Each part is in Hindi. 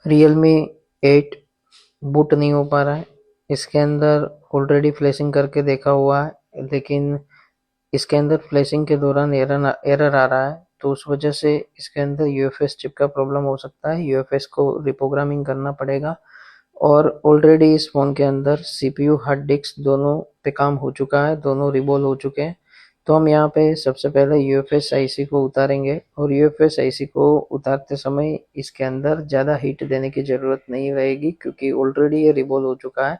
Realme 8 बूट नहीं हो पा रहा है। इसके अंदर ऑलरेडी फ्लैशिंग करके देखा हुआ है, लेकिन इसके अंदर फ्लैशिंग के दौरान एरर आ रहा है, तो उस वजह से इसके अंदर यूएफएस चिप का प्रॉब्लम हो सकता है। यूएफएस को रिप्रोग्रामिंग करना पड़ेगा। और ऑलरेडी इस फ़ोन के अंदर सीपीयू हार्ड डिस्क दोनों पे काम हो चुका है, दोनों रिबॉल हो चुके हैं। तो हम यहाँ पे सबसे पहले यूएफएस आईसी को उतारेंगे, और यूएफएस आईसी को उतारते समय इसके अंदर ज़्यादा हीट देने की ज़रूरत नहीं रहेगी, क्योंकि ऑलरेडी ये रिबॉल हो चुका है।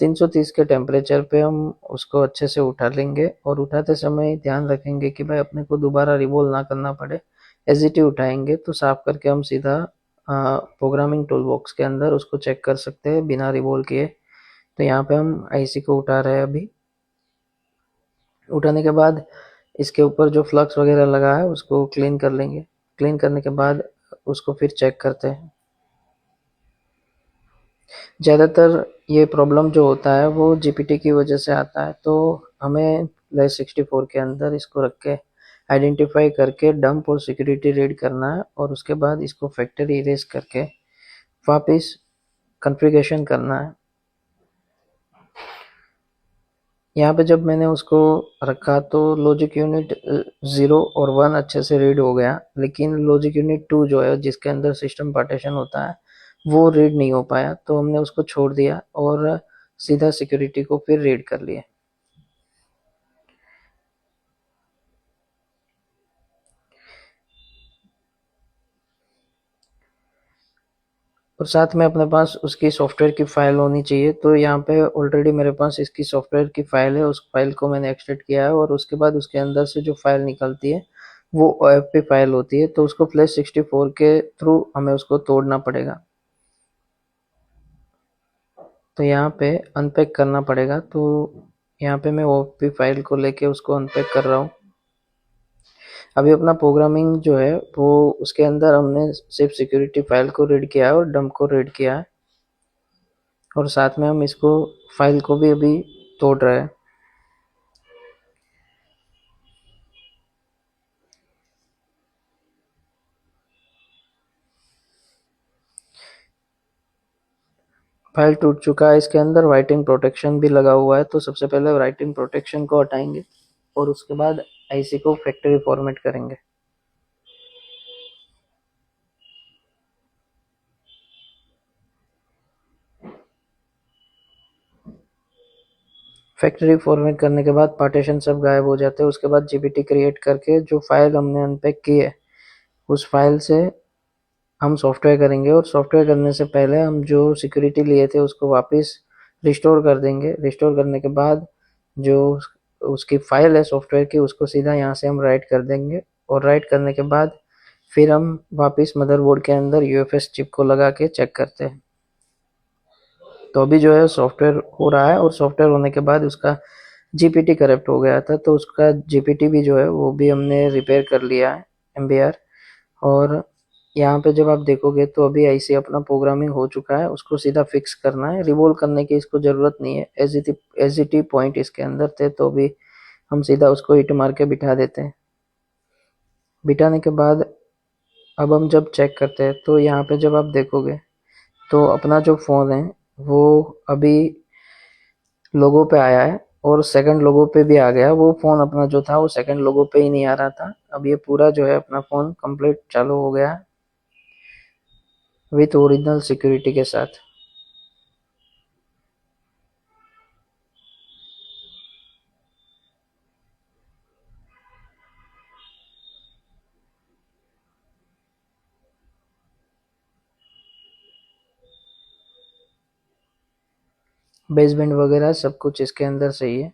330 के टेम्परेचर पे हम उसको अच्छे से उठा लेंगे, और उठाते समय ध्यान रखेंगे कि भाई अपने को दोबारा रिबॉल ना करना पड़े। एज इट उठाएंगे तो साफ करके हम सीधा प्रोग्रामिंग टूल बॉक्स के अंदर उसको चेक कर सकते हैं बिना रिवॉल्व किए। तो यहाँ पे हम आईसी को उठा रहे हैं। अभी उठाने के बाद इसके ऊपर जो फ्लक्स वगैरह लगा है उसको क्लीन कर लेंगे। क्लीन करने के बाद उसको फिर चेक करते हैं। ज़्यादातर ये प्रॉब्लम जो होता है वो जीपीटी की वजह से आता है, तो हमें लेस 64 के अंदर इसको रख के आइडेंटिफाई करके डंप और सिक्योरिटी रीड करना है, और उसके बाद इसको फैक्ट्री इरेज करके वापस कॉन्फ़िगरेशन करना है। यहाँ पे जब मैंने उसको रखा तो लॉजिक यूनिट 0 और 1 अच्छे से रीड हो गया, लेकिन लॉजिक यूनिट 2 जो है जिसके अंदर सिस्टम पार्टीशन होता है वो रीड नहीं हो पाया, तो हमने उसको छोड़ दिया और सीधा सिक्योरिटी को फिर रीड कर लिया। और साथ में अपने पास उसकी सॉफ्टवेयर की फाइल होनी चाहिए। तो यहाँ पे ऑलरेडी मेरे पास इसकी सॉफ्टवेयर की फाइल है, उस फाइल को मैंने एक्सट्रैक्ट किया है, और उसके बाद उसके अंदर से जो फाइल निकलती है वो OFP फाइल होती है, तो उसको फ्लैश 64 के थ्रू हमें उसको तोड़ना पड़ेगा। तो यहाँ पे अनपैक करना पड़ेगा। तो यहाँ पे मैं OFP फाइल को लेके उसको अनपैक कर रहा हूँ। अभी अपना प्रोग्रामिंग जो है वो उसके अंदर हमने सिर्फ सिक्योरिटी फाइल को रीड किया है और डंप को रीड किया है, और साथ में हम इसको फाइल को भी अभी तोड़ रहे हैं। फाइल टूट चुका है। इसके अंदर राइटिंग प्रोटेक्शन भी लगा हुआ है, तो सबसे पहले राइटिंग प्रोटेक्शन को हटाएंगे और उसके बाद आईसी को फैक्ट्री फॉर्मेट करेंगे। फैक्ट्री फॉर्मेट करने के बाद पार्टीशन सब गायब हो जाते हैं। उसके बाद जीपीटी क्रिएट करके जो फाइल हमने अनपैक की है उस फाइल से हम सॉफ्टवेयर करेंगे, और सॉफ्टवेयर करने से पहले हम जो सिक्योरिटी लिए थे उसको वापस रिस्टोर कर देंगे। रिस्टोर करने के बाद जो उसकी फाइल है सॉफ्टवेयर की उसको सीधा यहाँ से हम राइट कर देंगे, और राइट करने के बाद फिर हम वापस मदरबोर्ड के अंदर यूएफएस चिप को लगा के चेक करते हैं। तो अभी जो है सॉफ्टवेयर हो रहा है, और सॉफ्टवेयर होने के बाद उसका जीपीटी करप्ट हो गया था, तो उसका जीपीटी भी जो है वो भी हमने रिपेयर कर लिया है एमबीआर। और यहाँ पे जब आप देखोगे तो अभी ऐसे अपना प्रोग्रामिंग हो चुका है, उसको सीधा फिक्स करना है। रिवॉल्व करने की इसको ज़रूरत नहीं है, एज इट पॉइंट इसके अंदर थे, तो अभी हम सीधा उसको हिट मार के बिठा देते हैं। बिठाने के बाद अब हम जब चेक करते हैं तो यहाँ पे जब आप देखोगे तो अपना जो फ़ोन है वो अभी लोगो पे आया है, और सेकंड लोगो पे भी आ गया। वो फ़ोन अपना जो था वो सेकंड लोगो पे ही नहीं आ रहा था। अब ये पूरा जो है अपना फ़ोन कंप्लीट चालू हो गया है विथ ओरिजिनल सिक्योरिटी के साथ। बेसबैंड वगैरह सब कुछ इसके अंदर सही है।